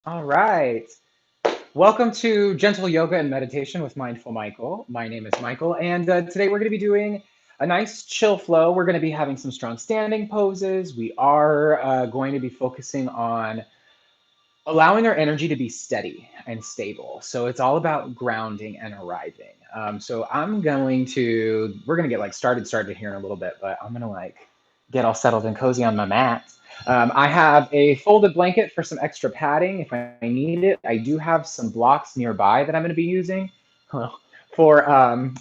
All right. Welcome to Gentle Yoga and Meditation with Mindful Michael. My name is Michael, and today we're going to be doing a nice chill flow. We're going to be having some strong standing poses. We are going to be focusing on allowing our energy to be steady and stable. So it's all about grounding and arriving. We're going to get started here in a little bit, but I'm going to get all settled and cozy on my mat. I have a folded blanket for some extra padding if I need it. I do have some blocks nearby that I'm going to be using for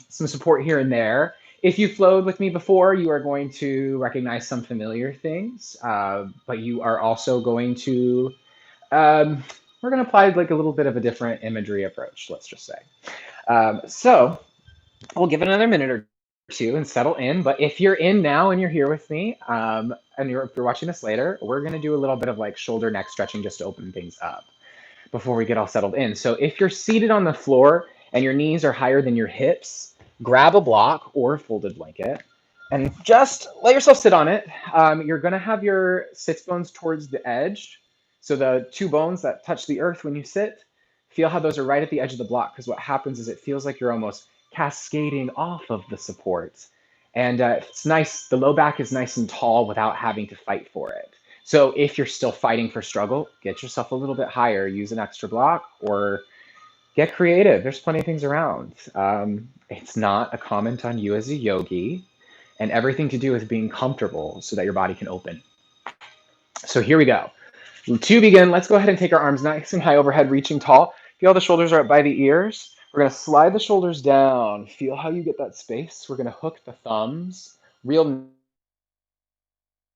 some support here and there. If you flowed with me before, you are going to recognize some familiar things, but you are also going to um, we're going to apply like a little bit of a different imagery approach, let's just say. So we'll give it another minute or two and settle in. But if you're in now and you're here with me, if you're watching this later, we're going to do a little bit of like shoulder neck stretching just to open things up before we get all settled in. So if you're seated on the floor and your knees are higher than your hips, grab a block or a folded blanket and just let yourself sit on it. You're going to have your sits bones towards the edge. So the two bones that touch the earth when you sit, feel how those are right at the edge of the block, because what happens is it feels like you're almost cascading off of the support. And it's nice, the low back is nice and tall without having to fight for it. So if you're still fighting for struggle, get yourself a little bit higher, use an extra block, or get creative. There's plenty of things around. It's not a comment on you as a yogi, and everything to do with being comfortable so that your body can open. So here we go. To begin, let's go ahead and take our arms nice and high overhead, reaching tall. Feel the shoulders are up by the ears. We're going to slide the shoulders down. Feel how you get that space. We're going to hook the thumbs, real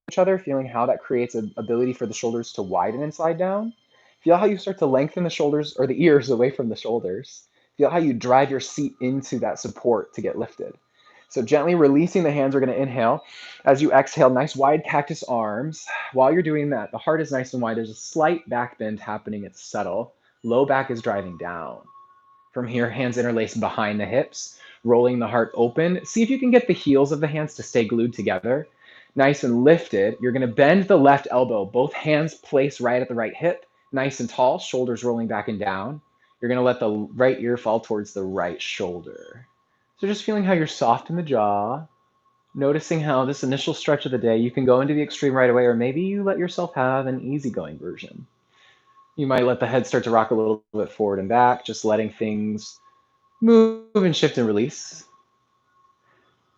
each other, feeling how that creates an ability for the shoulders to widen and slide down. Feel how you start to lengthen the shoulders or the ears away from the shoulders. Feel how you drive your seat into that support to get lifted. So gently releasing the hands, we're going to inhale. As you exhale, nice wide cactus arms. While you're doing that, the heart is nice and wide. There's a slight back bend happening. It's subtle. Low back is driving down. From here, hands interlaced behind the hips, rolling the heart open. See if you can get the heels of the hands to stay glued together. Nice and lifted. You're going to bend the left elbow. Both hands placed right at the right hip. Nice and tall, shoulders rolling back and down. You're going to let the right ear fall towards the right shoulder. So just feeling how you're soft in the jaw, noticing how this initial stretch of the day, you can go into the extreme right away, or maybe you let yourself have an easygoing version. You might let the head start to rock a little bit forward and back, just letting things move and shift and release.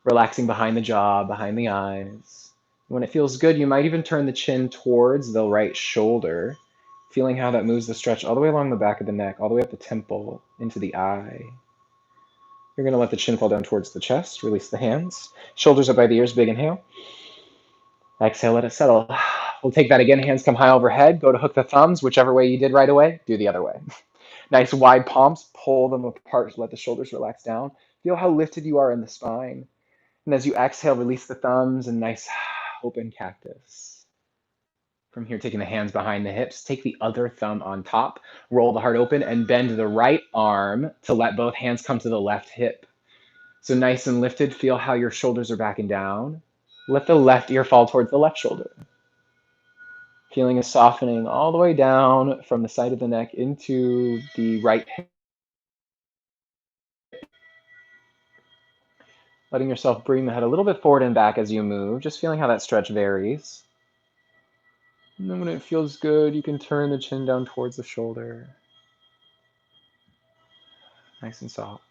Relaxing behind the jaw, behind the eyes. When it feels good, you might even turn the chin towards the right shoulder, feeling how that moves the stretch all the way along the back of the neck, all the way up the temple, into the eye. You're going to let the chin fall down towards the chest, release the hands. Shoulders up by the ears, big inhale. Exhale, let it settle. We'll take that again. Hands come high overhead. Go to hook the thumbs. Whichever way you did right away, do the other way. Nice wide palms. Pull them apart. Let the shoulders relax down. Feel how lifted you are in the spine. And as you exhale, release the thumbs and nice open cactus. From here, taking the hands behind the hips, take the other thumb on top, roll the heart open, and bend the right arm to let both hands come to the left hip. So nice and lifted, feel how your shoulders are backing down. Let the left ear fall towards the left shoulder. Feeling a softening all the way down from the side of the neck into the right hip. Letting yourself bring the head a little bit forward and back as you move, just feeling how that stretch varies. And then when it feels good, you can turn the chin down towards the shoulder. Nice and soft.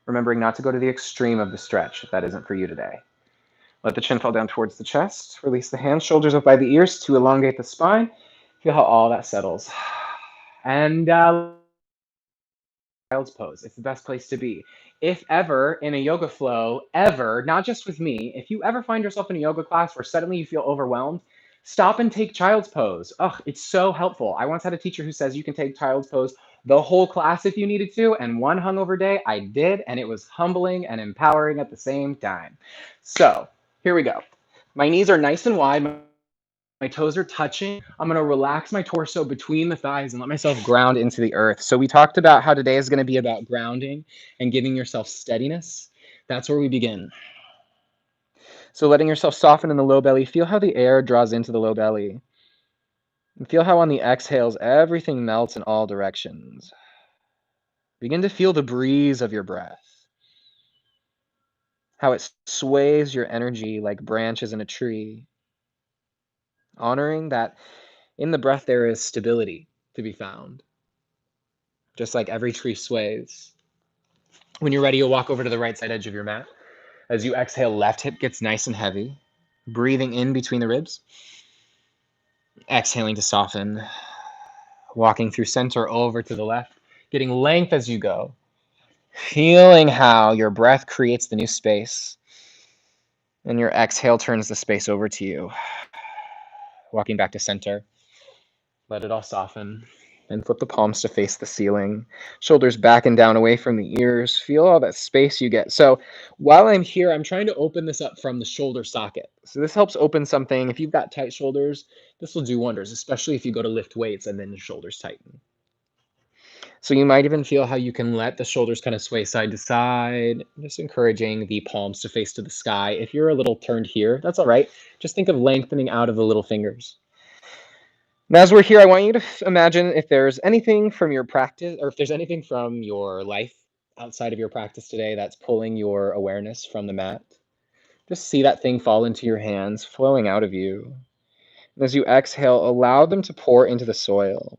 Remembering not to go to the extreme of the stretch if that isn't for you today. Let the chin fall down towards the chest. Release the hands, shoulders up by the ears to elongate the spine. Feel how all that settles. And child's pose. It's the best place to be. If ever in a yoga flow, ever, not just with me, if you ever find yourself in a yoga class where suddenly you feel overwhelmed, stop and take child's pose. Ugh, it's so helpful. I once had a teacher who says you can take child's pose the whole class if you needed to, and one hungover day I did, and it was humbling and empowering at the same time. So here we go. My knees are nice and wide. My toes are touching. I'm going to relax my torso between the thighs and let myself ground into the earth. So we talked about how today is going to be about grounding and giving yourself steadiness. That's where we begin. So letting yourself soften in the low belly. Feel how the air draws into the low belly. And feel how on the exhales, everything melts in all directions. Begin to feel the breeze of your breath, how it sways your energy like branches in a tree, honoring that in the breath there is stability to be found, just like every tree sways. When you're ready, you'll walk over to the right side edge of your mat. As you exhale, left hip gets nice and heavy, breathing in between the ribs, exhaling to soften, walking through center over to the left, getting length as you go, feeling how your breath creates the new space, and your exhale turns the space over to you. Walking back to center, let it all soften, and flip the palms to face the ceiling, shoulders back and down away from the ears. Feel all that space you get. So while I'm here, I'm trying to open this up from the shoulder socket. So this helps open something. If you've got tight shoulders, this will do wonders, especially if you go to lift weights and then the shoulders tighten. So you might even feel how you can let the shoulders kind of sway side to side, just encouraging the palms to face to the sky. If you're a little turned here, that's all right. Just think of lengthening out of the little fingers. Now, as we're here, I want you to imagine if there's anything from your practice, or if there's anything from your life outside of your practice today that's pulling your awareness from the mat. Just see that thing fall into your hands, flowing out of you. And as you exhale, allow them to pour into the soil.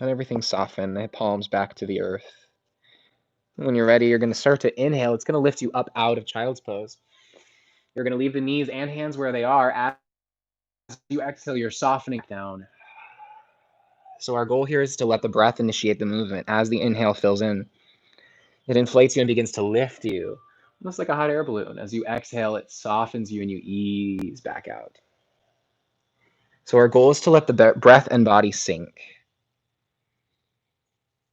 Let everything soften, the palms back to the earth. And when you're ready, you're going to start to inhale. It's going to lift you up out of child's pose. You're going to leave the knees and hands where they are. As you exhale, you're softening down. So our goal here is to let the breath initiate the movement as the inhale fills in. It inflates you and begins to lift you, almost like a hot air balloon. As you exhale, it softens you and you ease back out. So our goal is to let the breath and body sink.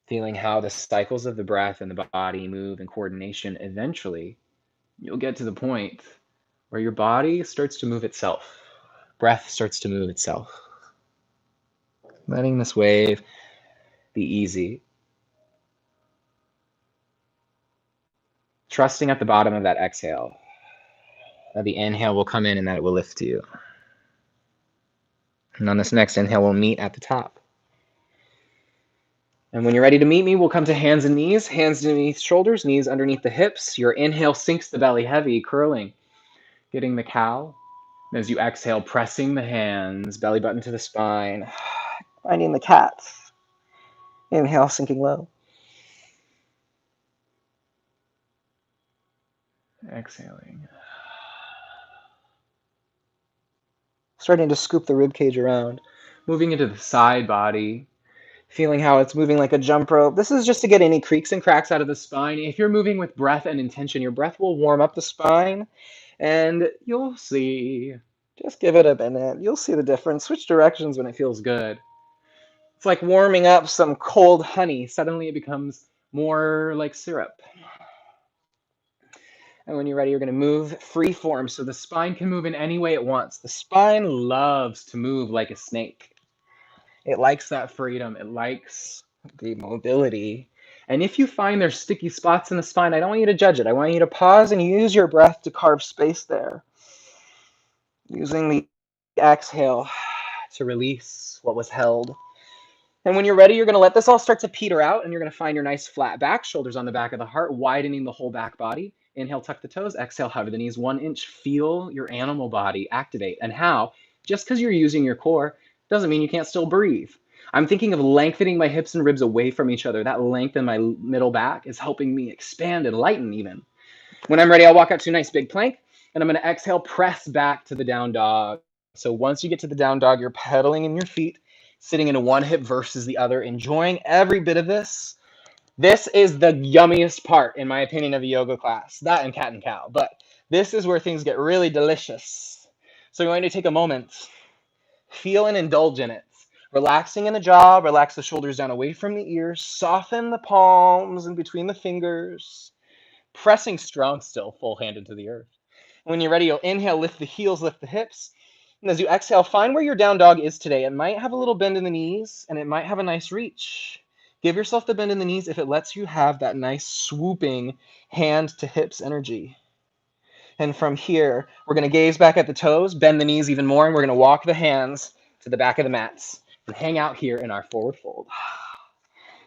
Feeling how the cycles of the breath and the body move in coordination. Eventually, you'll get to the point where your body starts to move itself. Breath starts to move itself. Letting this wave be easy. Trusting at the bottom of that exhale, that the inhale will come in and that it will lift you. And on this next inhale, we'll meet at the top. And when you're ready to meet me, we'll come to hands and knees, hands underneath shoulders, knees underneath the hips. Your inhale sinks the belly heavy, curling, getting the cow. And as you exhale, pressing the hands, belly button to the spine, finding the cat. Inhale, sinking low. Exhaling. Starting to scoop the rib cage around, moving into the side body, feeling how it's moving like a jump rope. This is just to get any creaks and cracks out of the spine. If you're moving with breath and intention, your breath will warm up the spine, and you'll see. Just give it a minute. You'll see the difference. Switch directions when it feels good. It's like warming up some cold honey. Suddenly it becomes more like syrup. And when you're ready, you're going to move free form so the spine can move in any way it wants. The spine loves to move like a snake. It likes that freedom. It likes the mobility. And if you find there's sticky spots in the spine, I don't want you to judge it. I want you to pause and use your breath to carve space there. Using the exhale to release what was held. And when you're ready, you're going to let this all start to peter out, and you're going to find your nice flat back, shoulders on the back of the heart, widening the whole back body. Inhale, tuck the toes. Exhale, hover the knees 1 inch. Feel your animal body activate. And how? Just because you're using your core doesn't mean you can't still breathe. I'm thinking of lengthening my hips and ribs away from each other. That length in my middle back is helping me expand and lighten even. When I'm ready, I'll walk out to a nice big plank, and I'm going to exhale, press back to the down dog. So once you get to the down dog, you're pedaling in your feet, sitting into one hip versus the other, enjoying every bit of this. This is the yummiest part, in my opinion, of a yoga class. That and cat and cow. But this is where things get really delicious. So you're going to take a moment, feel and indulge in it. Relaxing in the jaw, relax the shoulders down away from the ears, soften the palms in between the fingers, pressing strong still, full hand into the earth. When you're ready, you'll inhale, lift the heels, lift the hips. And as you exhale, find where your down dog is today. It might have a little bend in the knees, and it might have a nice reach. Give yourself the bend in the knees if it lets you have that nice swooping hand to hips energy. And from here, we're going to gaze back at the toes, bend the knees even more, and we're going to walk the hands to the back of the mats and hang out here in our forward fold.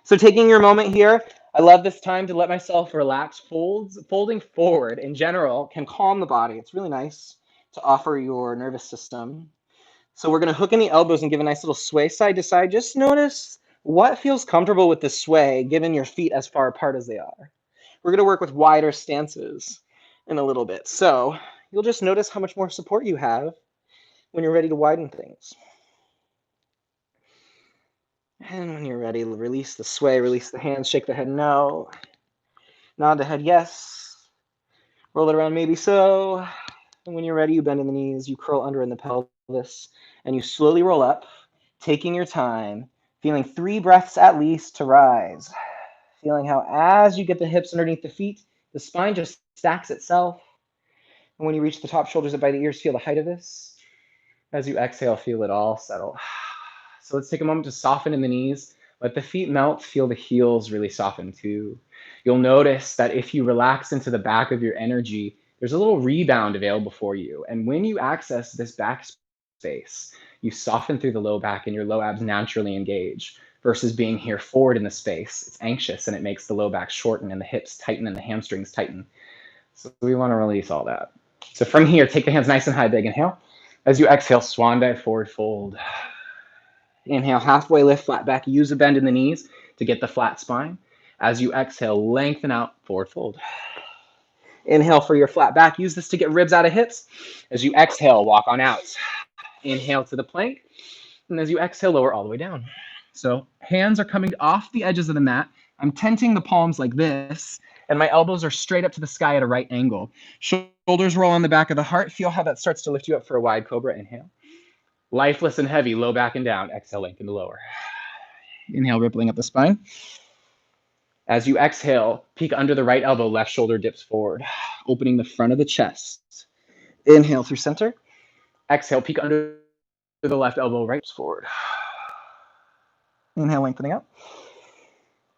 So taking your moment here, I love this time to let myself relax. Folding forward in general can calm the body. It's really nice to offer your nervous system. So we're going to hook in the elbows and give a nice little sway side to side. Just notice what feels comfortable with the sway, given your feet as far apart as they are. We're going to work with wider stances in a little bit. So you'll just notice how much more support you have when you're ready to widen things. And when you're ready, release the sway, release the hands, shake the head no, nod the head yes, roll it around maybe so. And when you're ready, you bend in the knees, you curl under in the pelvis, and you slowly roll up, taking your time, feeling 3 breaths at least to rise. Feeling how as you get the hips underneath the feet, the spine just stacks itself. And when you reach the top, shoulders up by the ears, feel the height of this. As you exhale, feel it all settle. So let's take a moment to soften in the knees. Let the feet melt, feel the heels really soften too. You'll notice that if you relax into the back of your energy, there's a little rebound available for you. And when you access this back space, you soften through the low back and your low abs naturally engage versus being here forward in the space. It's anxious and it makes the low back shorten and the hips tighten and the hamstrings tighten. So we want to release all that. So from here, take the hands nice and high, big inhale. As you exhale, swan dive, forward fold. Inhale, halfway lift, flat back. Use a bend in the knees to get the flat spine. As you exhale, lengthen out, forward fold. Inhale for your flat back. Use this to get ribs out of hips. As you exhale, walk on out. Inhale to the plank. And as you exhale, lower all the way down. So hands are coming off the edges of the mat. I'm tenting the palms like this, and my elbows are straight up to the sky at a right angle. Shoulders roll on the back of the heart. Feel how that starts to lift you up for a wide cobra. Inhale. Lifeless and heavy, low back and down. Exhale, lengthen to lower. Inhale, rippling up the spine. As you exhale, peek under the right elbow, left shoulder dips forward, opening the front of the chest. Inhale through center. Exhale, peek under the left elbow, right forward. Inhale, lengthening up.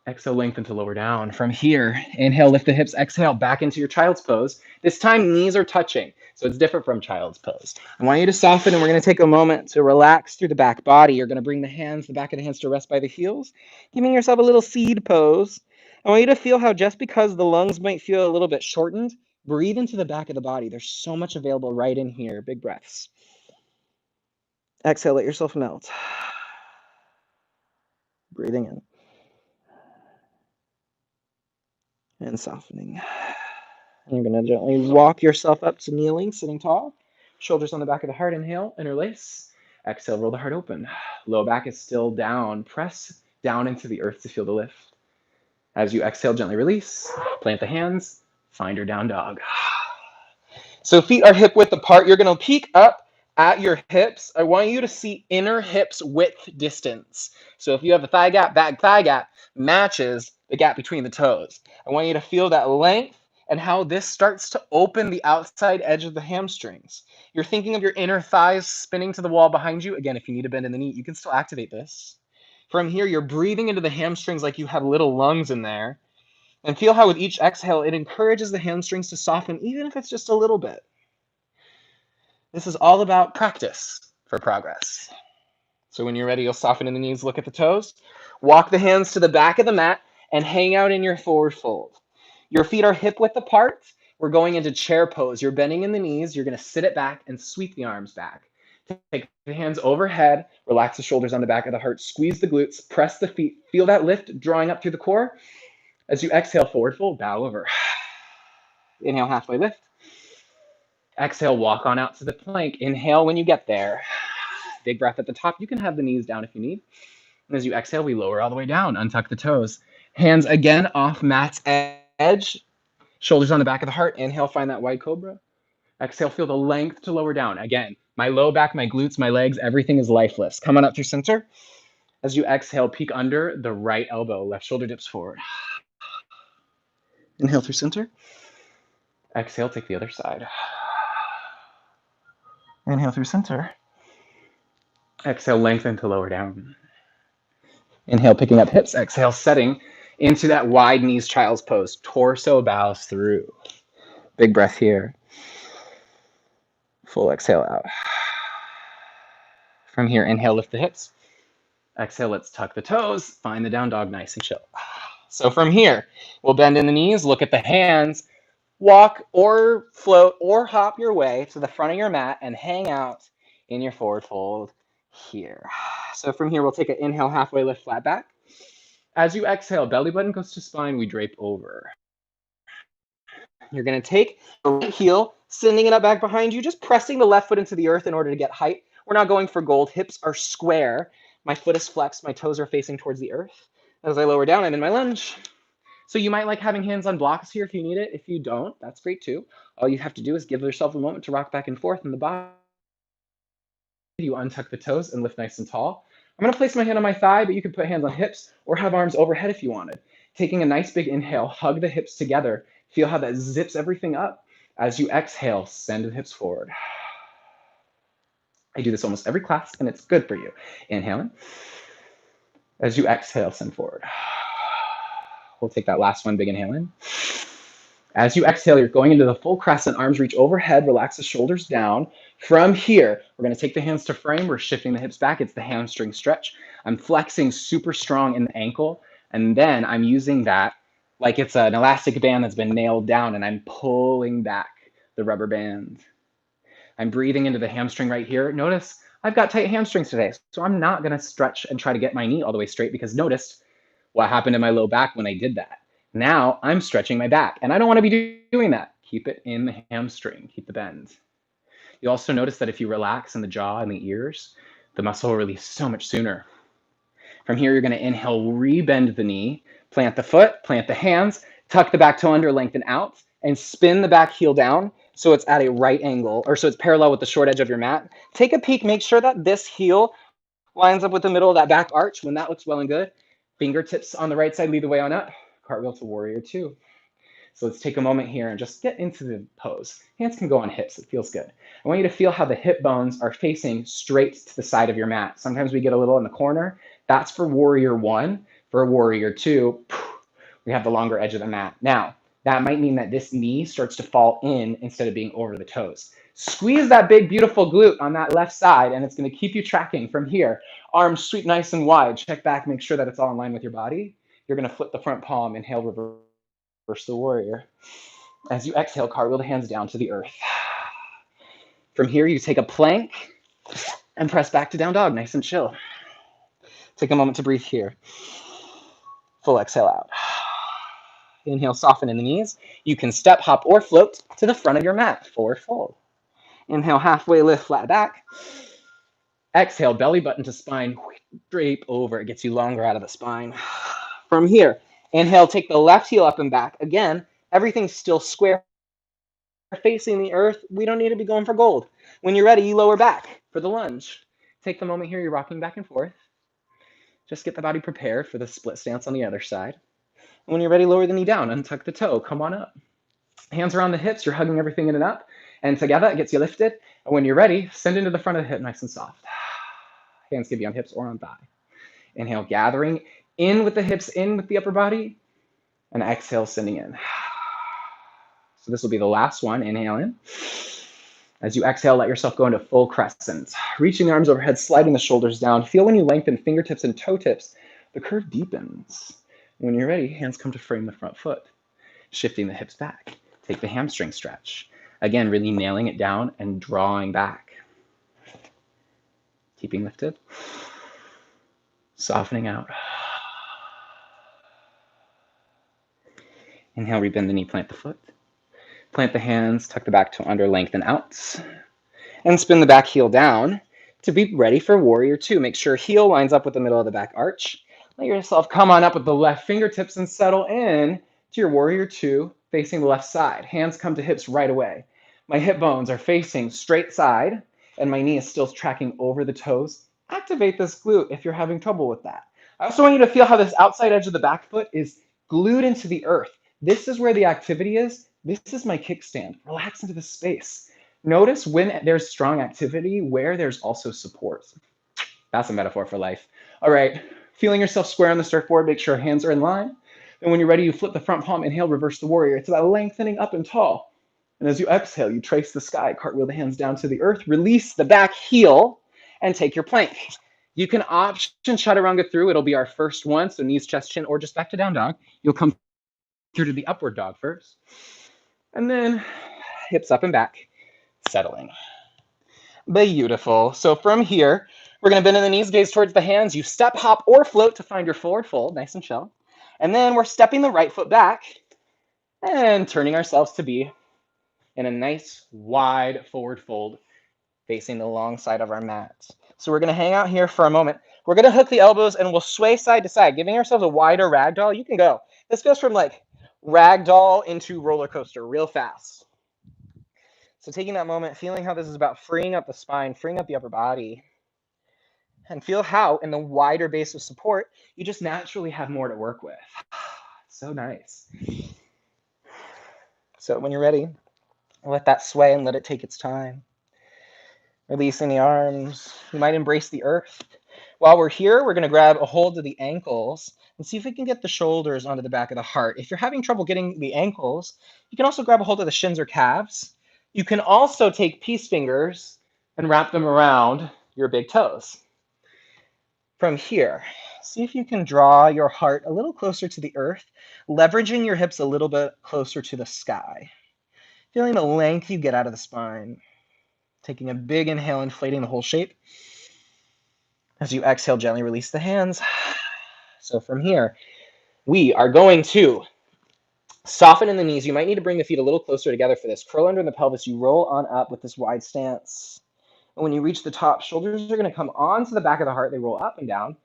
Exhale, lengthen to lower down. From here, inhale, lift the hips. Exhale, back into your child's pose. This time, knees are touching, so it's different from child's pose. I want you to soften, and we're going to take a moment to relax through the back body. You're going to bring the hands, the back of the hands to rest by the heels, giving yourself a little seed pose. I want you to feel how just because the lungs might feel a little bit shortened, breathe into the back of the body. There's so much available right in here. Big breaths. Exhale, let yourself melt. Breathing in. And softening. And you're going to gently walk yourself up to kneeling, sitting tall. Shoulders on the back of the heart. Inhale, interlace. Exhale, roll the heart open. Low back is still down. Press down into the earth to feel the lift. As you exhale, gently release. Plant the hands. Find your down dog. So feet are hip width apart. You're going to peek up at your hips. I want you to see inner hips width distance. So if you have a thigh gap, back thigh gap matches the gap between the toes. I want you to feel that length and how this starts to open the outside edge of the hamstrings. You're thinking of your inner thighs spinning to the wall behind you. Again, if you need a bend in the knee, you can still activate this. From here, you're breathing into the hamstrings like you have little lungs in there. And feel how with each exhale, it encourages the hamstrings to soften, even if it's just a little bit. This is all about practice for progress. So when you're ready, you'll soften in the knees, look at the toes. Walk the hands to the back of the mat and hang out in your forward fold. Your feet are hip width apart. We're going into chair pose. You're bending in the knees. You're going to sit it back and sweep the arms back. Take the hands overhead. Relax the shoulders on the back of the heart. Squeeze the glutes. Press the feet. Feel that lift drawing up through the core. As you exhale, forward fold, bow over. Inhale, halfway lift. Exhale, walk on out to the plank. Inhale when you get there. Big breath at the top. You can have the knees down if you need. And as you exhale, we lower all the way down. Untuck the toes. Hands again off mat's edge. Shoulders on the back of the heart. Inhale, find that wide cobra. Exhale, feel the length to lower down. Again, my low back, my glutes, my legs, everything is lifeless. Come on up through center. As you exhale, peek under the right elbow. Left shoulder dips forward. Inhale through center. Exhale, take the other side. Inhale through center. Exhale, lengthen to lower down. Inhale, picking up hips. Exhale, setting into that wide knees child's pose. Torso bows through. Big breath here. Full exhale out. From here, inhale, lift the hips. Exhale, let's tuck the toes. Find the down dog, nice and chill. So from here, we'll bend in the knees, look at the hands, walk or float or hop your way to the front of your mat and hang out in your forward fold here. So from here, we'll take an inhale, halfway lift, flat back. As you exhale, belly button goes to spine, we drape over. You're gonna take the right heel, sending it up back behind you, just pressing the left foot into the earth in order to get height. We're not going for gold, hips are square. My foot is flexed, my toes are facing towards the earth. As I lower down, I'm in my lunge. So you might like having hands on blocks here if you need it. If you don't, that's great too. All you have to do is give yourself a moment to rock back and forth in the body. You untuck the toes and lift nice and tall. I'm gonna place my hand on my thigh, but you could put hands on hips or have arms overhead if you wanted. Taking a nice big inhale, hug the hips together. Feel how that zips everything up. As you exhale, send the hips forward. I do this almost every class and it's good for you. Inhaling. As you exhale, send forward. We'll take that last one, big inhale in. As you exhale, you're going into the full crescent, arms reach overhead, relax the shoulders down. From here, we're gonna take the hands to frame, we're shifting the hips back, it's the hamstring stretch. I'm flexing super strong in the ankle, and then I'm using that like it's an elastic band that's been nailed down, and I'm pulling back the rubber band. I'm breathing into the hamstring right here. Notice I've got tight hamstrings today, so I'm not gonna stretch and try to get my knee all the way straight because notice what happened in my low back when I did that. Now I'm stretching my back, and I don't want to be doing that. Keep it in the hamstring, keep the bend. You also notice that if you relax in the jaw and the ears, the muscle will release so much sooner. From here, you're going to inhale, rebend the knee, plant the foot, plant the hands, tuck the back toe under, lengthen out, and spin the back heel down so it's at a right angle, or so it's parallel with the short edge of your mat. Take a peek, make sure that this heel lines up with the middle of that back arch. When that looks well and good, fingertips on the right side, lead the way on up. Cartwheel to warrior two. So let's take a moment here and just get into the pose. Hands can go on hips, it feels good. I want you to feel how the hip bones are facing straight to the side of your mat. Sometimes we get a little in the corner. That's for warrior one. For warrior two, we have the longer edge of the mat. Now, that might mean that this knee starts to fall in instead of being over the toes. Squeeze that big, beautiful glute on that left side, and it's gonna keep you tracking from here. Arms sweep nice and wide. Check back, make sure that it's all in line with your body. You're gonna flip the front palm, inhale, reverse the warrior. As you exhale, cartwheel the hands down to the earth. From here, you take a plank and press back to down dog, nice and chill. Take a moment to breathe here. Full exhale out. Inhale, soften in the knees. You can step, hop, or float to the front of your mat, forward fold. Inhale, halfway lift, flat back. Exhale, belly button to spine, drape over. It gets you longer out of the spine. From here, inhale, take the left heel up and back. Again, everything's still square facing the earth. We don't need to be going for gold. When you're ready, you lower back for the lunge. Take the moment here, you're rocking back and forth. Just get the body prepared for the split stance on the other side. And when you're ready, lower the knee down, untuck the toe, come on up. Hands around the hips, you're hugging everything in and up. And together, it gets you lifted. And when you're ready, send into the front of the hip, nice and soft. Hands can be on hips or on thigh. Inhale, gathering in with the hips, in with the upper body. And exhale, sending in. So this will be the last one. Inhale in. As you exhale, let yourself go into full crescent. Reaching the arms overhead, sliding the shoulders down. Feel when you lengthen fingertips and toe tips, the curve deepens. When you're ready, hands come to frame the front foot. Shifting the hips back. Take the hamstring stretch. Again, really nailing it down and drawing back. Keeping lifted. Softening out. Inhale, rebend the knee, plant the foot. Plant the hands, tuck the back toe under, lengthen out. And spin the back heel down to be ready for warrior two. Make sure heel lines up with the middle of the back arch. Let yourself come on up with the left fingertips and settle in to your warrior two, facing the left side. Hands come to hips right away. My hip bones are facing straight side, and my knee is still tracking over the toes. Activate this glute if you're having trouble with that. I also want you to feel how this outside edge of the back foot is glued into the earth. This is where the activity is. This is my kickstand. Relax into the space. Notice when there's strong activity, where there's also support. That's a metaphor for life. All right, feeling yourself square on the surfboard, make sure hands are in line. And when you're ready, you flip the front palm, inhale, reverse the warrior. It's about lengthening up and tall. And as you exhale, you trace the sky, cartwheel the hands down to the earth, release the back heel, and take your plank. You can option chaturanga through. It'll be our first one. So knees, chest, chin, or just back to down dog. You'll come through to the upward dog first. And then hips up and back, settling. Beautiful. So from here, we're going to bend in the knees, gaze towards the hands. You step, hop, or float to find your forward fold, nice and chill. And then we're stepping the right foot back and turning ourselves to be in a nice wide forward fold facing the long side of our mat. So we're going to hang out here for a moment. We're going to hook the elbows and we'll sway side to side, giving ourselves a wider ragdoll. You can go. This goes from like ragdoll into roller coaster real fast. So taking that moment, feeling how this is about freeing up the spine, freeing up the upper body, and feel how in the wider base of support, you just naturally have more to work with. So nice. So when you're ready, let that sway and let it take its time. Releasing the arms. You might embrace the earth. While we're here, we're going to grab a hold of the ankles and see if we can get the shoulders onto the back of the heart. If you're having trouble getting the ankles, you can also grab a hold of the shins or calves. You can also take peace fingers and wrap them around your big toes. From here, see if you can draw your heart a little closer to the earth, leveraging your hips a little bit closer to the sky. Feeling the length you get out of the spine. Taking a big inhale, inflating the whole shape. As you exhale, gently release the hands. So from here, we are going to soften in the knees. You might need to bring the feet a little closer together for this. Curl under the pelvis. You roll on up with this wide stance. And when you reach the top, shoulders are going to come onto the back of the heart. They roll up and down.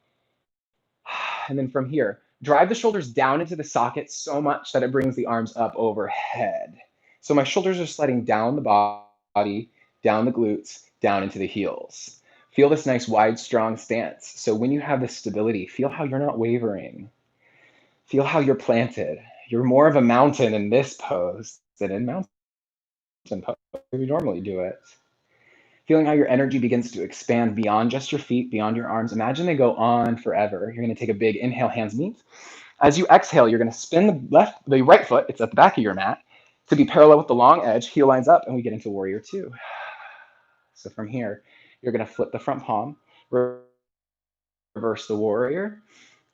And then from here, drive the shoulders down into the socket so much that it brings the arms up overhead. So my shoulders are sliding down the body, down the glutes, down into the heels. Feel this nice, wide, strong stance. So when you have this stability, feel how you're not wavering. Feel how you're planted. You're more of a mountain in this pose than in mountain pose where we normally do it. Feeling how your energy begins to expand beyond just your feet, beyond your arms. Imagine they go on forever. You're going to take a big inhale, hands meet. As you exhale, you're going to spin the right foot, it's at the back of your mat, to be parallel with the long edge, heel lines up, and we get into warrior two. So from here, you're going to flip the front palm, reverse the warrior.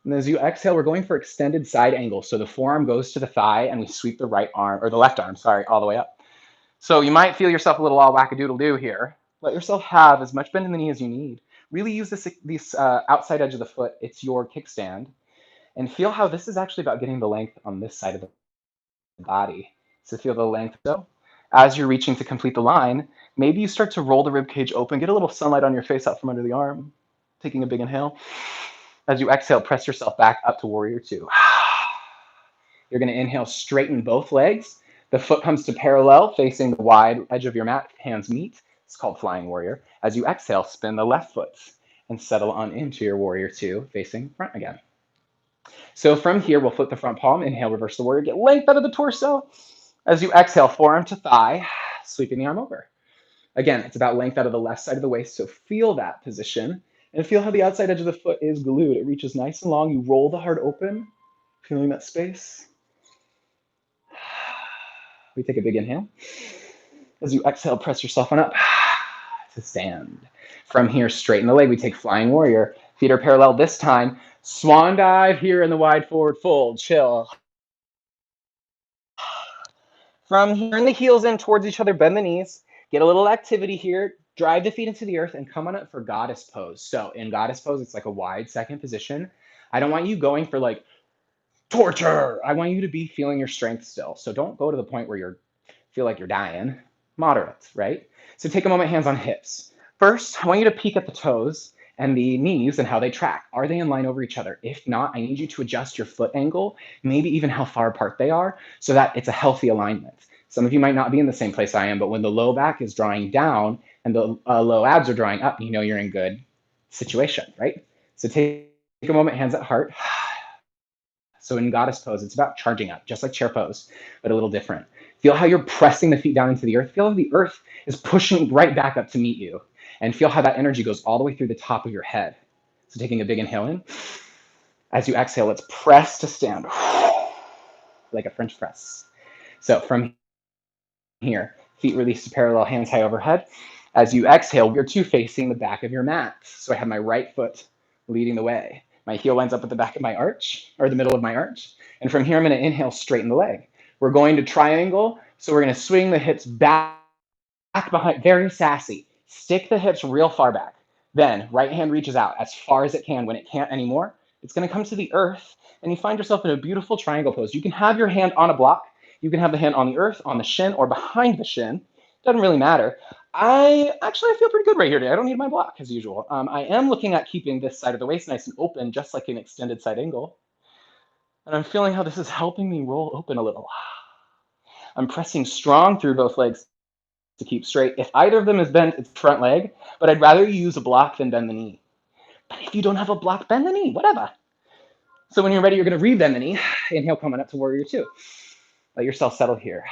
And as you exhale, we're going for extended side angle. So the forearm goes to the thigh and we sweep the right arm, or the left arm, sorry, all the way up. So you might feel yourself a little all wackadoodle-doo here. Let yourself have as much bend in the knee as you need. Really use this outside edge of the foot. It's your kickstand. And feel how this is actually about getting the length on this side of the body. So feel the length. So as you're reaching to complete the line, maybe you start to roll the rib cage open, get a little sunlight on your face out from under the arm, taking a big inhale. As you exhale, press yourself back up to warrior two. You're going to inhale, straighten both legs. The foot comes to parallel, facing the wide edge of your mat, hands meet. It's called flying warrior. As you exhale, spin the left foot and settle on into your warrior two, facing front again. So from here, we'll flip the front palm, inhale, reverse the warrior, get length out of the torso. As you exhale, forearm to thigh, sweeping the arm over. Again, it's about length out of the left side of the waist, so feel that position. And feel how the outside edge of the foot is glued. It reaches nice and long. You roll the heart open, feeling that space. We take a big inhale. As you exhale, press yourself on up to stand. From here, straighten the leg. We take flying warrior. Feet are parallel this time. Swan dive here in the wide forward fold. Chill. From here, turn the heels in towards each other, bend the knees. Get a little activity here. Drive the feet into the earth and come on up for goddess pose. So in goddess pose, it's like a wide second position. I don't want you going for like torture. I want you to be feeling your strength still. So don't go to the point where you feel like you're dying. Moderate, right? So take a moment, hands on hips. First, I want you to peek at the toes and the knees and how they track. Are they in line over each other? If not, I need you to adjust your foot angle, maybe even how far apart they are, so that it's a healthy alignment. Some of you might not be in the same place I am, but when the low back is drawing down and the low abs are drawing up, you know you're in good situation, right? So take a moment, hands at heart. So in goddess pose, it's about charging up, just like chair pose, but a little different. Feel how you're pressing the feet down into the earth. Feel how the earth is pushing right back up to meet you. And feel how that energy goes all the way through the top of your head. So taking a big inhale in. As you exhale, let's press to stand. Like a French press. So from here, feet release to parallel, hands high overhead. As you exhale, you're two facing the back of your mat. So I have my right foot leading the way. My heel ends up at the back of my arch, or the middle of my arch. And from here, I'm going to inhale, straighten the leg. We're going to triangle. So we're going to swing the hips back behind, very sassy. Stick the hips real far back. Then right hand reaches out as far as it can. When it can't anymore, it's going to come to the earth, and you find yourself in a beautiful triangle pose. You can have your hand on a block. You can have the hand on the earth, on the shin, or behind the shin. Doesn't really matter. I feel pretty good right here today. I don't need my block as usual. I am looking at keeping this side of the waist nice and open, just like an extended side angle. And I'm feeling how this is helping me roll open a little. I'm pressing strong through both legs to keep straight. If either of them is bent, it's front leg, but I'd rather you use a block than bend the knee. But if you don't have a block, bend the knee, whatever. So when you're ready, you're going to rebend the knee. Inhale, coming up to warrior two. Let yourself settle here.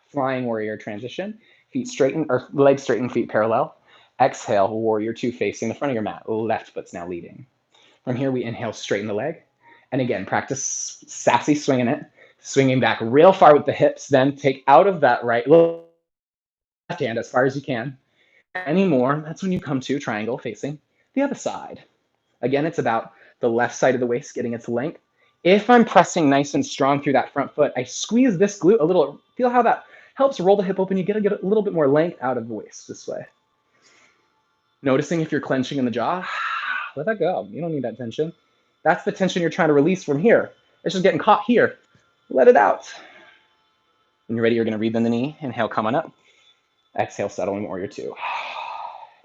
Flying warrior transition. Feet straighten, or legs straighten, feet parallel. Exhale, warrior two facing the front of your mat. Left foot's now leading. From here, we inhale, straighten the leg. And again, practice sassy swinging it. Swinging back real far with the hips. Then take out of that right left hand as far as you can. Any more, that's when you come to triangle facing the other side. Again, it's about the left side of the waist getting its length. If I'm pressing nice and strong through that front foot, I squeeze this glute a little. Feel how that helps roll the hip open. You get a little bit more length out of the waist this way. Noticing if you're clenching in the jaw, let that go. You don't need that tension. That's the tension you're trying to release from here. It's just getting caught here. Let it out. When you're ready, you're going to rebend the knee. Inhale, come on up. Exhale, settle in warrior two.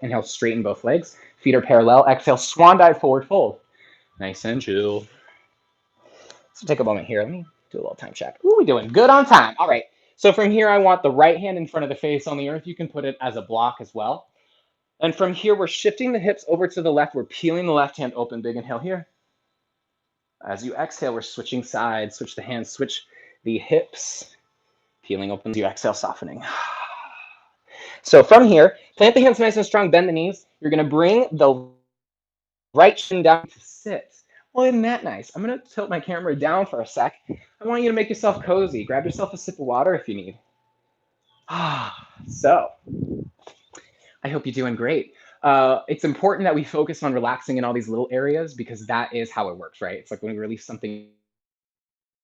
Inhale, straighten both legs. Feet are parallel. Exhale, swan dive, forward fold. Nice and chill. So take a moment here. Let me do a little time check. Ooh, we're doing good on time. All right. So from here, I want the right hand in front of the face on the earth. You can put it as a block as well. And from here, we're shifting the hips over to the left. We're peeling the left hand open. Big inhale here. As you exhale, we're switching sides. Switch the hands. Switch the hips. Peeling open as you exhale, softening. So from here, plant the hands nice and strong, bend the knees. You're going to bring the right shin down to sit. Well, isn't that nice? I'm going to tilt my camera down for a sec. I want you to make yourself cozy. Grab yourself a sip of water if you need. So I hope you're doing great. It's important that we focus on relaxing in all these little areas because that is how it works, right? It's like when we release something,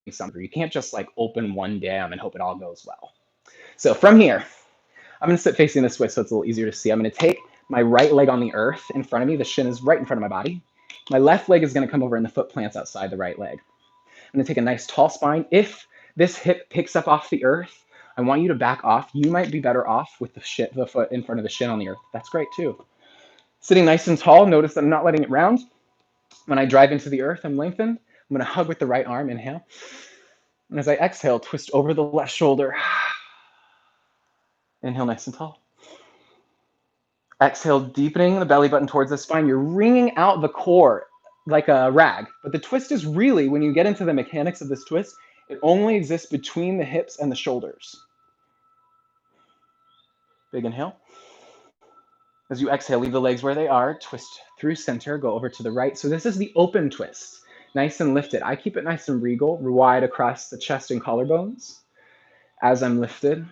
you can't just like open one dam and hope it all goes well. So from here, I'm going to sit facing this way so it's a little easier to see. I'm going to take my right leg on the earth in front of me. The shin is right in front of my body. My left leg is going to come over and the foot plants outside the right leg. I'm going to take a nice tall spine. If this hip picks up off the earth, I want you to back off. You might be better off with the foot in front of the shin on the earth. That's great too. Sitting nice and tall, notice that I'm not letting it round. When I drive into the earth, I'm lengthened. I'm going to hug with the right arm, inhale. And as I exhale, twist over the left shoulder. Inhale nice and tall. Exhale, deepening the belly button towards the spine. You're wringing out the core like a rag. But the twist is really, when you get into the mechanics of this twist, it only exists between the hips and the shoulders. Big inhale. As you exhale, leave the legs where they are. Twist through center, go over to the right. So this is the open twist. Nice and lifted. I keep it nice and regal, wide across the chest and collarbones. As I'm lifted,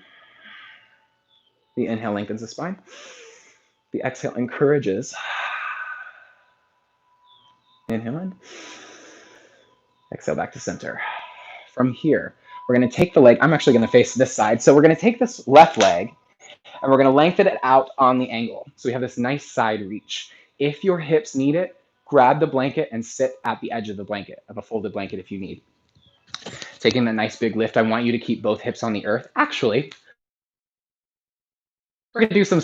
the inhale lengthens the spine. The exhale encourages. Inhale in. Exhale back to center. From here, we're going to take the leg. I'm actually going to face this side. So we're going to take this left leg and we're going to lengthen it out on the angle. So we have this nice side reach. If your hips need it, grab the blanket and sit at the edge of the blanket, of a folded blanket if you need. Taking that nice big lift, I want you to keep both hips on the earth. Actually, we're going to do some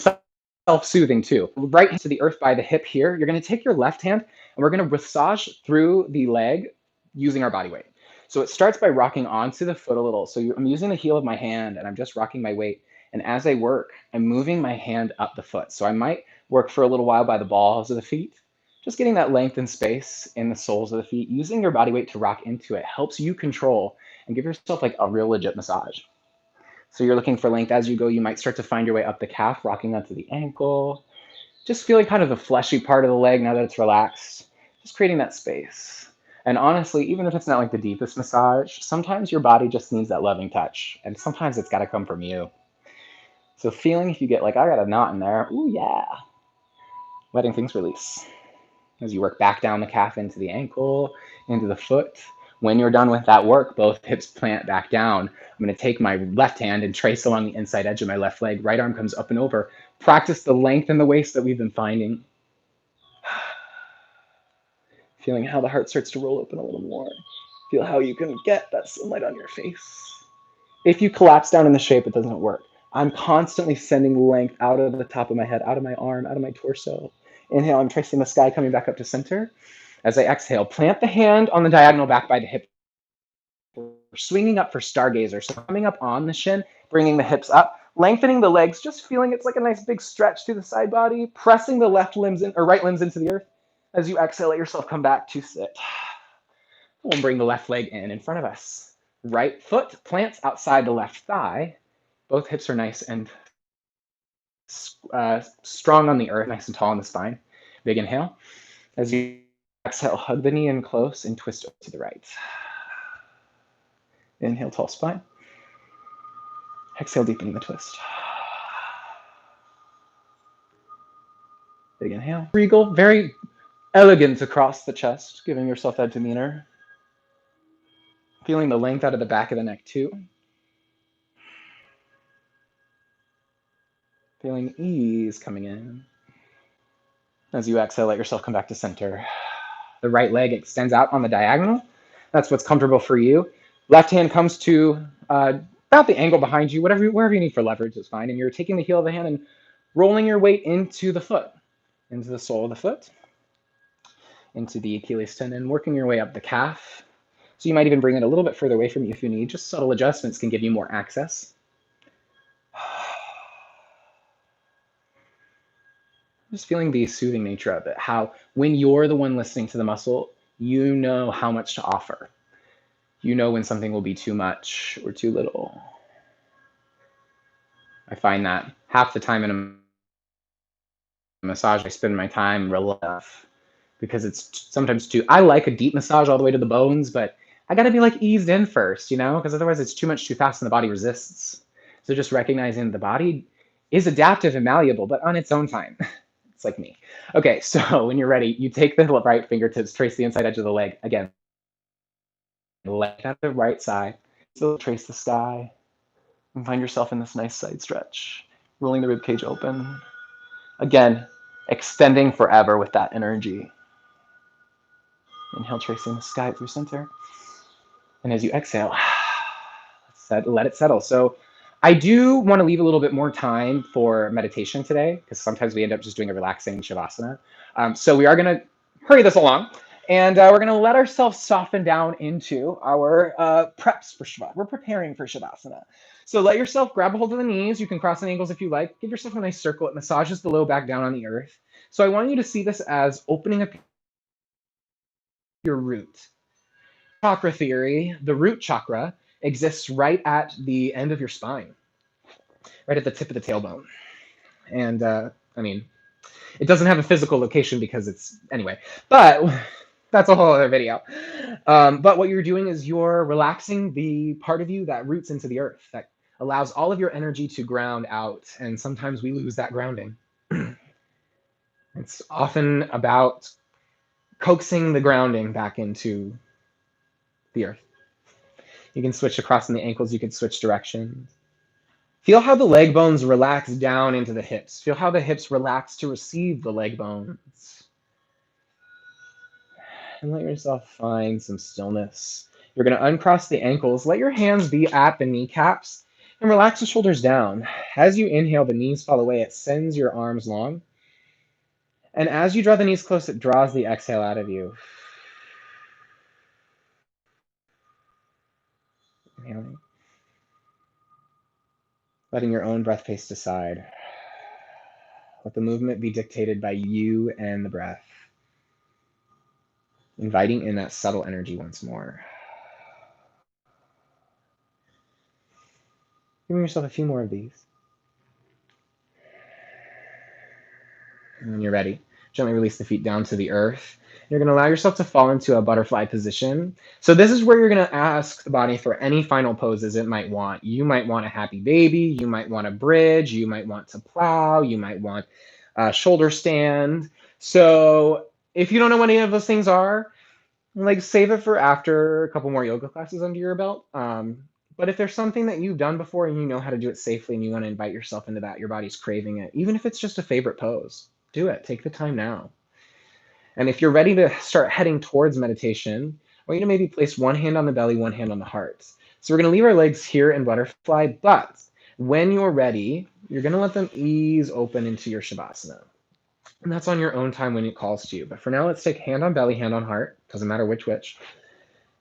self-soothing too. Right to the earth by the hip here. You're going to take your left hand and we're going to massage through the leg using our body weight. So it starts by rocking onto the foot a little. So I'm using the heel of my hand and I'm just rocking my weight. And as I work, I'm moving my hand up the foot. So I might work for a little while by the balls of the feet, just getting that length and space in the soles of the feet. Using your body weight to rock into it helps you control and give yourself like a real legit massage. So you're looking for length as you go. You might start to find your way up the calf, rocking onto the ankle. Just feeling kind of the fleshy part of the leg now that it's relaxed. Just creating that space. And honestly, even if it's not like the deepest massage, sometimes your body just needs that loving touch. And sometimes it's got to come from you. So feeling if you get like, I got a knot in there, ooh yeah. Letting things release. As you work back down the calf into the ankle, into the foot. When you're done with that work, both hips plant back down. I'm going to take my left hand and trace along the inside edge of my left leg. Right arm comes up and over. Practice the length in the waist that we've been finding. Feeling how the heart starts to roll open a little more. Feel how you can get that sunlight on your face. If you collapse down in the shape, it doesn't work. I'm constantly sending length out of the top of my head, out of my arm, out of my torso. Inhale, I'm tracing the sky coming back up to center. As I exhale, plant the hand on the diagonal back by the hip. We're swinging up for stargazer. So coming up on the shin, bringing the hips up, lengthening the legs, just feeling it's like a nice big stretch through the side body, pressing the left limbs in, or right limbs into the earth. As you exhale, let yourself come back to sit. We'll bring the left leg in front of us. Right foot plants outside the left thigh. Both hips are nice and strong on the earth, nice and tall on the spine. Big inhale. As you exhale, hug the knee in close and twist over to the right. Inhale, tall spine. Exhale, deepening the twist. Big inhale. Regal, very elegant across the chest, giving yourself that demeanor. Feeling the length out of the back of the neck too. Feeling ease coming in. As you exhale, let yourself come back to center. The right leg extends out on the diagonal. That's what's comfortable for you. Left hand comes to about the angle behind you, wherever you need for leverage is fine. And you're taking the heel of the hand and rolling your weight into the foot, into the sole of the foot, into the Achilles tendon, working your way up the calf. So you might even bring it a little bit further away from you if you need. Just subtle adjustments can give you more access. Just feeling the soothing nature of it, how when you're the one listening to the muscle, you know how much to offer. You know when something will be too much or too little. I find that half the time in a massage, I spend my time relaxed because it's sometimes too, I like a deep massage all the way to the bones, but I gotta be like eased in first, you know, because otherwise it's too much too fast and the body resists. So just recognizing the body is adaptive and malleable, but on its own time. It's like me. Okay, so when you're ready, you take the right fingertips, trace the inside edge of the leg. Again, left out the right side. Still trace the sky and find yourself in this nice side stretch. Rolling the rib cage open. Again, extending forever with that energy. Inhale, tracing the sky through center. And as you exhale, let it settle. So I do want to leave a little bit more time for meditation today, because sometimes we end up just doing a relaxing Shavasana. So we are going to hurry this along, and we're going to let ourselves soften down into our preps for Shavasana. We're preparing for Shavasana. So let yourself grab a hold of the knees. You can cross the ankles if you like. Give yourself a nice circle. It massages the low back down on the earth. So I want you to see this as opening up your root. Chakra theory, the root chakra exists right at the end of your spine, right at the tip of the tailbone. And I mean, it doesn't have a physical location because it's, anyway, but that's a whole other video. But what you're doing is you're relaxing the part of you that roots into the earth, that allows all of your energy to ground out. And sometimes we lose that grounding. It's often about coaxing the grounding back into the earth. You can switch across in the ankles. You can switch directions. Feel how the leg bones relax down into the hips. Feel how the hips relax to receive the leg bones. And let yourself find some stillness. You're going to uncross the ankles. Let your hands be at the kneecaps and relax the shoulders down. As you inhale, the knees fall away. It sends your arms long. And as you draw the knees close, it draws the exhale out of you. Inhaling. Letting your own breath pace decide. Let the movement be dictated by you and the breath. Inviting in that subtle energy once more. Giving yourself a few more of these. And when you're ready, gently release the feet down to the earth. You're going to allow yourself to fall into a butterfly position. So this is where you're going to ask the body for any final poses it might want. You might want a happy baby. You might want a bridge. You might want to plow. You might want a shoulder stand. So if you don't know what any of those things are, like save it for after a couple more yoga classes under your belt. But if there's something that you've done before and you know how to do it safely and you want to invite yourself into that, your body's craving it, even if it's just a favorite pose, do it. Take the time now. And if you're ready to start heading towards meditation, I want you to maybe place one hand on the belly, one hand on the heart. So we're going to leave our legs here in butterfly, but when you're ready, you're going to let them ease open into your Shavasana. And that's on your own time when it calls to you. But for now, let's take hand on belly, hand on heart. Doesn't matter which.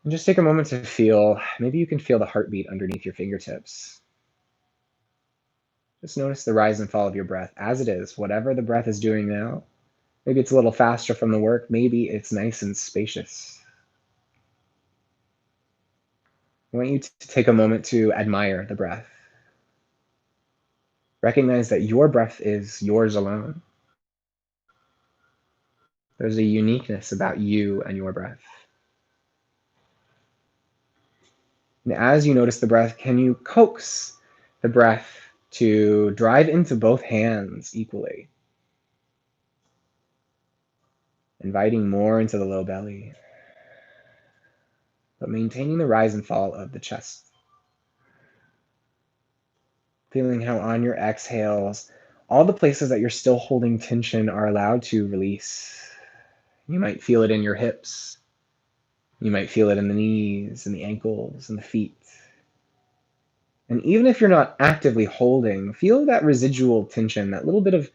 And just take a moment to feel, maybe you can feel the heartbeat underneath your fingertips. Just notice the rise and fall of your breath as it is, whatever the breath is doing now. Maybe it's a little faster from the work. Maybe it's nice and spacious. I want you to take a moment to admire the breath. Recognize that your breath is yours alone. There's a uniqueness about you and your breath. And as you notice the breath, can you coax the breath to drive into both hands equally? Inviting more into the low belly, but maintaining the rise and fall of the chest. Feeling how on your exhales, all the places that you're still holding tension are allowed to release. You might feel it in your hips. You might feel it in the knees and the ankles and the feet. And even if you're not actively holding, feel that residual tension, that little bit of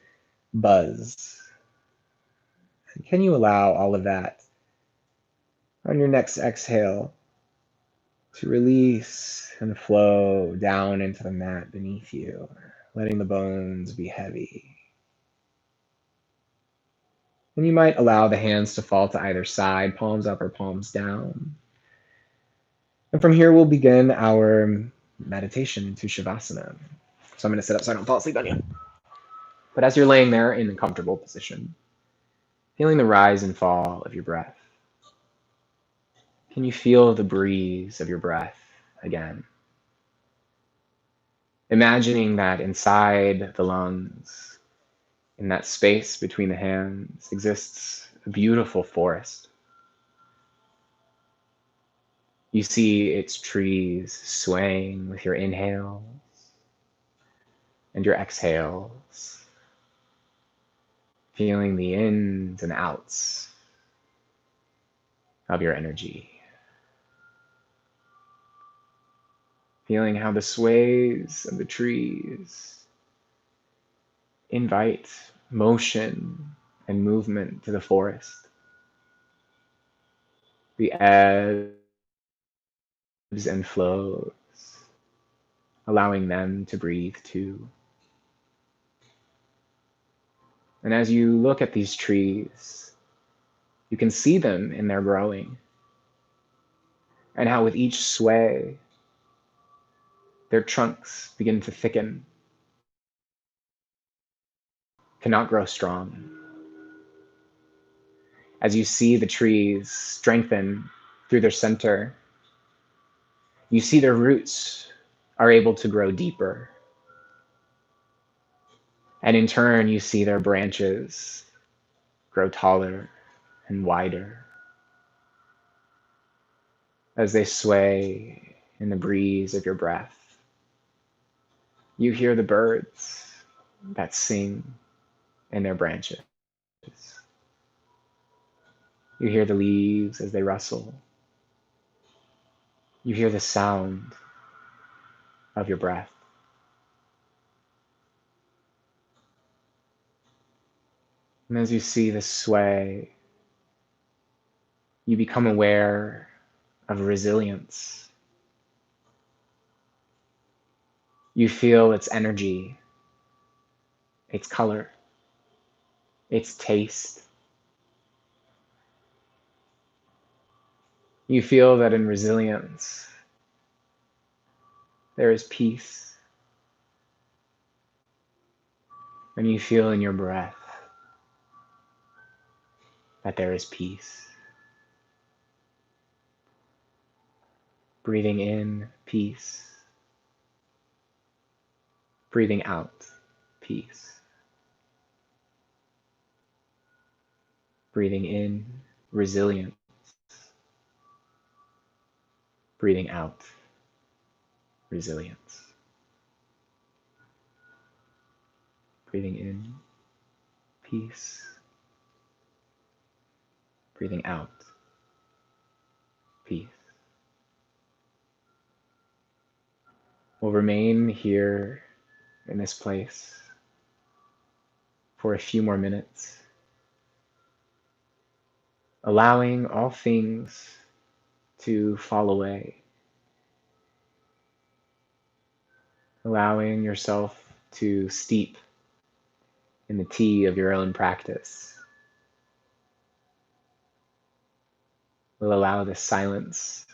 buzz. And can you allow all of that on your next exhale to release and flow down into the mat beneath you, letting the bones be heavy. And you might allow the hands to fall to either side, palms up or palms down. And from here, we'll begin our meditation into Shavasana. So I'm going to sit up so I don't fall asleep on you. But as you're laying there in a comfortable position, feeling the rise and fall of your breath, can you feel the breeze of your breath again? Imagining that inside the lungs, in that space between the hands, exists a beautiful forest. You see its trees swaying with your inhales and your exhales, feeling the ins and outs of your energy. Feeling how the sways of the trees invite motion and movement to the forest. The ebbs and flows, allowing them to breathe too. And as you look at these trees, you can see them in their growing, and how with each sway, their trunks begin to thicken, cannot grow strong. As you see the trees strengthen through their center, you see their roots are able to grow deeper. And in turn, you see their branches grow taller and wider as they sway in the breeze of your breath. You hear the birds that sing in their branches. You hear the leaves as they rustle. You hear the sound of your breath. And as you see this sway, you become aware of resilience. You feel its energy, its color, its taste. You feel that in resilience, there is peace. And you feel in your breath that there is peace. Breathing in, peace. Breathing out, peace. Breathing in, resilience. Breathing out, resilience. Breathing in, peace. Breathing out, peace. We'll remain here in this place for a few more minutes, allowing all things to fall away, allowing yourself to steep in the tea of your own practice. We'll allow this silence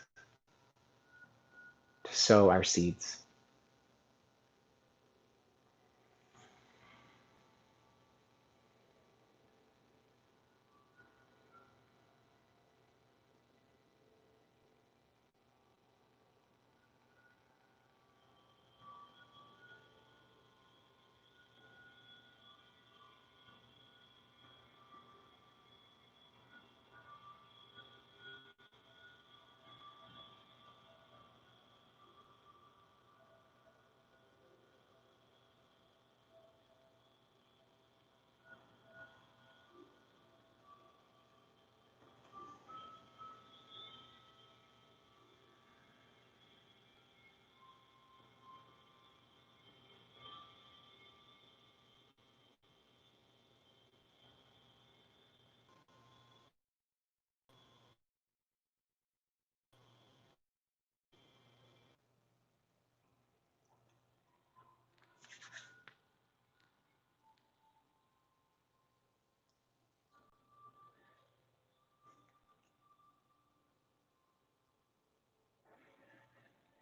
to sow our seeds.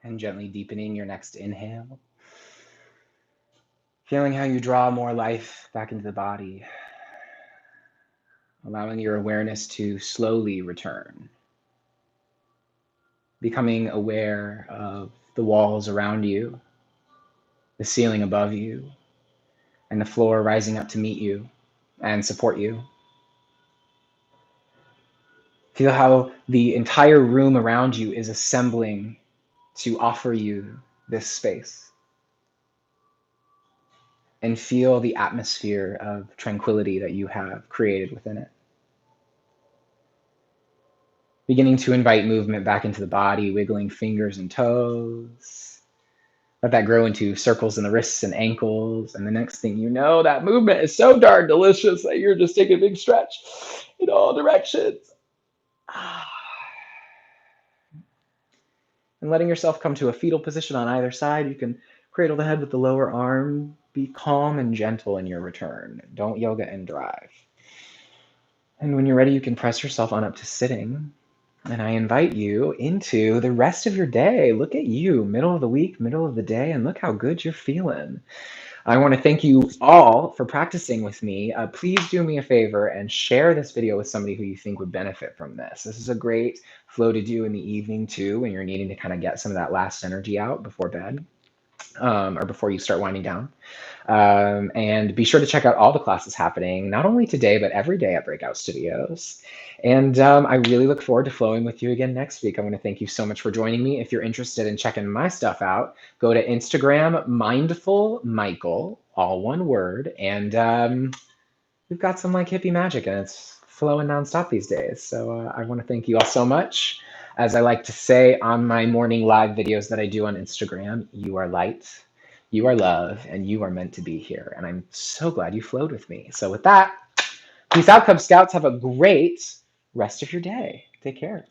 And gently deepening your next inhale. Feeling how you draw more life back into the body. Allowing your awareness to slowly return. Becoming aware of the walls around you, the ceiling above you, and the floor rising up to meet you and support you. Feel how the entire room around you is assembling to offer you this space. And feel the atmosphere of tranquility that you have created within it. Beginning to invite movement back into the body, wiggling fingers and toes. Let that grow into circles in the wrists and ankles. And the next thing you know, that movement is so darn delicious that you're just taking a big stretch in all directions. And letting yourself come to a fetal position on either side. You can cradle the head with the lower arm. Be calm and gentle in your return. Don't yoga and drive. And when you're ready, you can press yourself on up to sitting. And I invite you into the rest of your day. Look at you, middle of the week, middle of the day, and look how good you're feeling. I want to thank you all for practicing with me. Please do me a favor and share this video with somebody who you think would benefit from this. This is a great flow to do in the evening too, when you're needing to kind of get some of that last energy out before bed. Or before you start winding down. And be sure to check out all the classes happening, not only today, but every day at BreakOut Studios. And I really look forward to flowing with you again next week. I want to thank you so much for joining me. If you're interested in checking my stuff out, go to Instagram, Mindful Michael, all one word. And we've got some like hippie magic and it's flowing nonstop these days. So I want to thank you all so much. As I like to say on my morning live videos that I do on Instagram, you are light, you are love, and you are meant to be here. And I'm so glad you flowed with me. So with that, peace out, Cub Scouts. Have a great rest of your day. Take care.